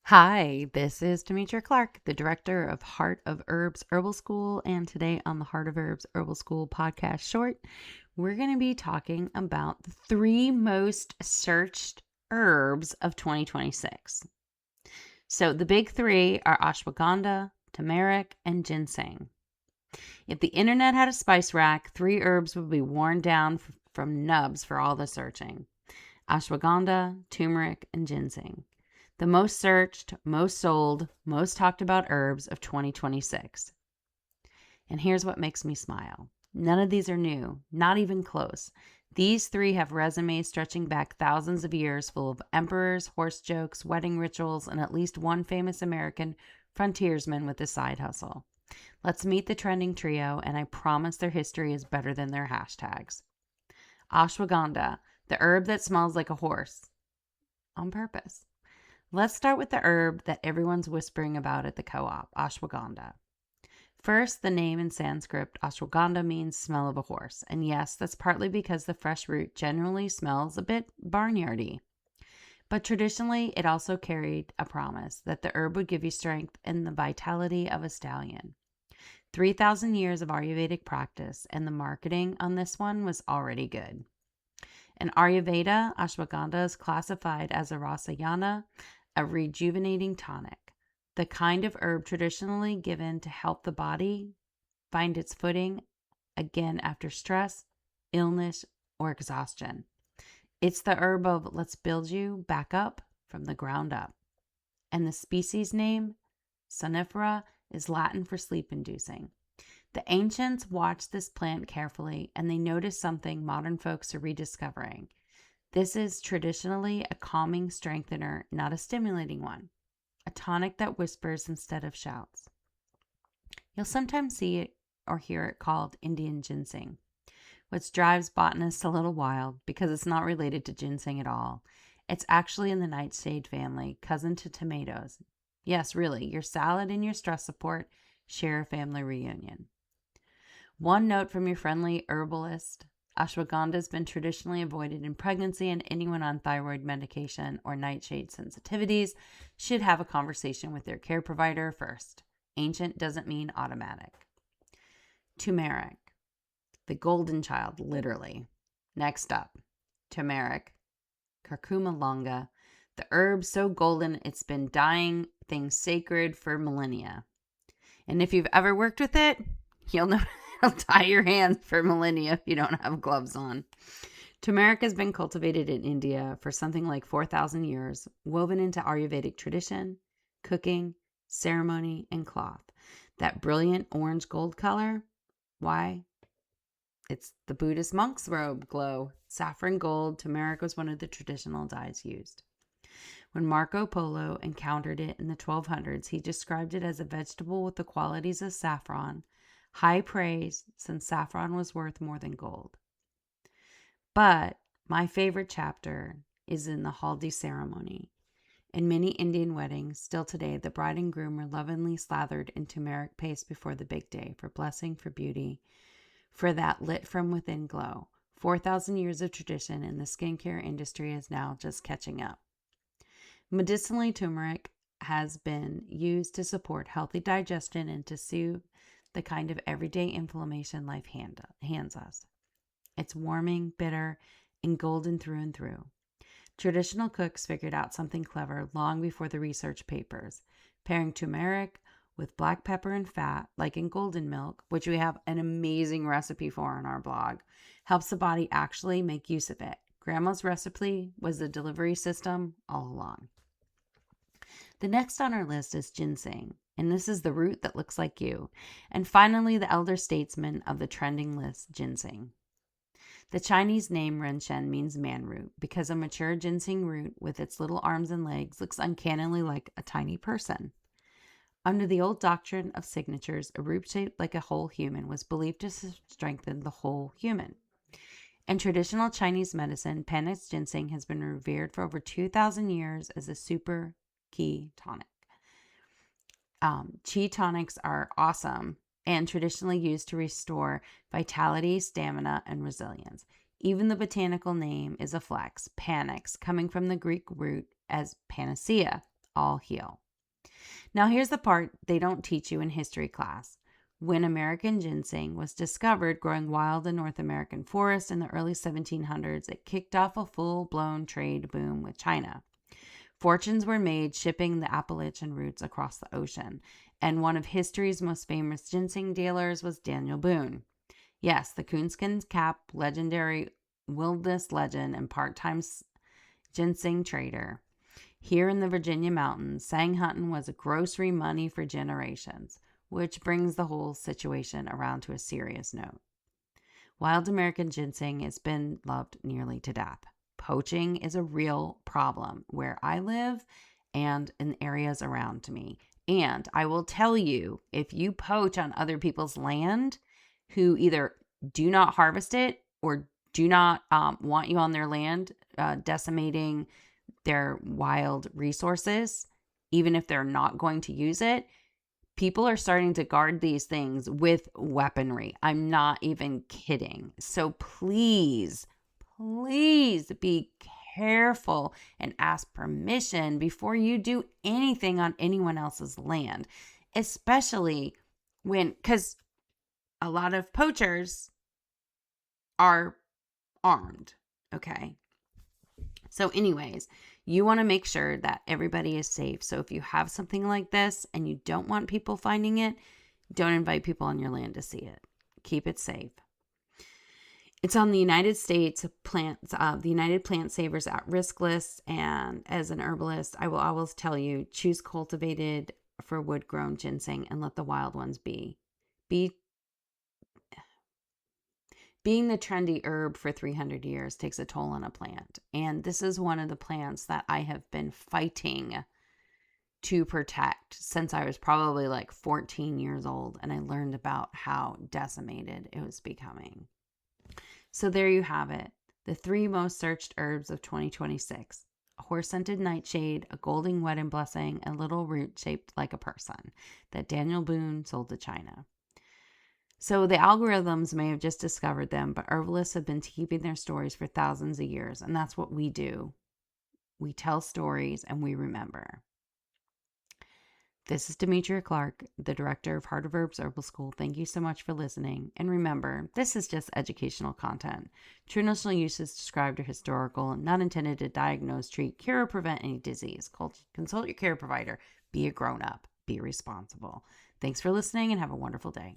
Hi, this is Demetria Clark, the director of Heart of Herbs Herbal School, and today on the Heart of Herbs Herbal School podcast short, we're going to be talking about the three most searched herbs of 2026. So the big three are ashwagandha, turmeric, and ginseng. If the internet had a spice rack, three herbs would be worn down from nubs for all the searching: ashwagandha, turmeric, and ginseng. The most searched, most sold, most talked about herbs of 2026. And here's what makes me smile. None of these are new, not even close. These three have resumes stretching back thousands of years, full of emperors, horse jokes, wedding rituals, and at least one famous American frontiersman with a side hustle. Let's meet the trending trio, and I promise their history is better than their hashtags. Ashwagandha, the herb that smells like a horse. On purpose. Let's start with the herb that everyone's whispering about at the co-op, ashwagandha. First, the name in Sanskrit, ashwagandha, means smell of a horse. And yes, that's partly because the fresh root generally smells a bit barnyardy. But traditionally, it also carried a promise that the herb would give you strength and the vitality of a stallion. 3,000 years of Ayurvedic practice, and the marketing on this one was already good. In Ayurveda, ashwagandha is classified as a rasayana, a rejuvenating tonic, the kind of herb traditionally given to help the body find its footing again after stress, illness, or exhaustion. It's the herb of let's build you back up from the ground up. And the species name, sonifera, is Latin for sleep-inducing. The ancients watched this plant carefully, and they noticed something modern folks are rediscovering. This is traditionally a calming strengthener, not a stimulating one. A tonic that whispers instead of shouts. You'll sometimes see it or hear it called Indian ginseng, which drives botanists a little wild because it's not related to ginseng at all. It's actually in the nightshade family, cousin to tomatoes. Yes, really, your salad and your stress support share a family reunion. One note from your friendly herbalist: ashwagandha has been traditionally avoided in pregnancy, and anyone on thyroid medication or nightshade sensitivities should have a conversation with their care provider first. Ancient doesn't mean automatic. Turmeric, the golden child, literally. Next up, turmeric, curcuma longa, the herb so golden it's been dyeing things sacred for millennia. And if you've ever worked with it, you'll know it'll tie your hands for millennia if you don't have gloves on. Turmeric has been cultivated in India for something like 4,000 years, woven into Ayurvedic tradition, cooking, ceremony, and cloth. That brilliant orange gold color, why? It's the Buddhist monk's robe glow. Saffron gold, turmeric was one of the traditional dyes used. When Marco Polo encountered it in the 1200s, he described it as a vegetable with the qualities of saffron, high praise since saffron was worth more than gold. But my favorite chapter is in the haldi ceremony. In many Indian weddings, still today, the bride and groom are lovingly slathered in turmeric paste before the big day for blessing, for beauty, for that lit from within glow. 4,000 years of tradition in the skincare industry is now just catching up. Medicinally, turmeric has been used to support healthy digestion and to soothe the kind of everyday inflammation life hands us. It's warming, bitter, and golden through and through. Traditional cooks figured out something clever long before the research papers, pairing turmeric with black pepper and fat, like in golden milk, which we have an amazing recipe for on our blog, helps the body actually make use of it. Grandma's recipe was the delivery system all along. The next on our list is ginseng, and this is the root that looks like you. And finally, the elder statesman of the trending list, ginseng. The Chinese name renshen means man root because a mature ginseng root with its little arms and legs looks uncannily like a tiny person. Under the old doctrine of signatures, a root shaped like a whole human was believed to strengthen the whole human. In traditional Chinese medicine, panax ginseng has been revered for over 2,000 years as a super qi tonic. Qi tonics are awesome and traditionally used to restore vitality, stamina, and resilience. Even the botanical name is a flex, panax, coming from the Greek root as panacea, all heal. Now, here's the part they don't teach you in history class. When American ginseng was discovered growing wild in North American forests in the early 1700s, it kicked off a full-blown trade boom with China. Fortunes were made shipping the Appalachian roots across the ocean, and one of history's most famous ginseng dealers was Daniel Boone. Yes, the coonskin cap, legendary wilderness legend, and part-time ginseng trader. Here in the Virginia mountains, sang hunting was a grocery money for generations, which brings the whole situation around to a serious note. Wild American ginseng has been loved nearly to death. Poaching is a real problem where I live and in areas around me. And I will tell you, if you poach on other people's land who either do not harvest it or do not want you on their land, decimating their wild resources, even if they're not going to use it, people are starting to guard these things with weaponry. I'm not even kidding. So please be careful and ask permission before you do anything on anyone else's land, especially because a lot of poachers are armed. Okay. So anyways, you want to make sure that everybody is safe. So if you have something like this and you don't want people finding it, don't invite people on your land to see it. Keep it safe. It's on the United States plants, the United Plant Savers at Risk list. And as an herbalist, I will always tell you, choose cultivated for wood-grown ginseng and let the wild ones be. Being the trendy herb for 300 years takes a toll on a plant. And this is one of the plants that I have been fighting to protect since I was probably like 14 years old. And I learned about how decimated it was becoming. So there you have it. The 3 most searched herbs of 2026. A horse-scented nightshade, a golden wedding blessing, and a little root shaped like a person that Daniel Boone sold to China. So the algorithms may have just discovered them, but herbalists have been keeping their stories for thousands of years, and that's what we do. We tell stories and we remember. This is Demetria Clark, the director of Heart of Herbs Herbal School. Thank you so much for listening. And remember, this is just educational content. Traditional uses described are historical, not intended to diagnose, treat, cure, or prevent any disease. Consult your care provider. Be a grown-up. Be responsible. Thanks for listening and have a wonderful day.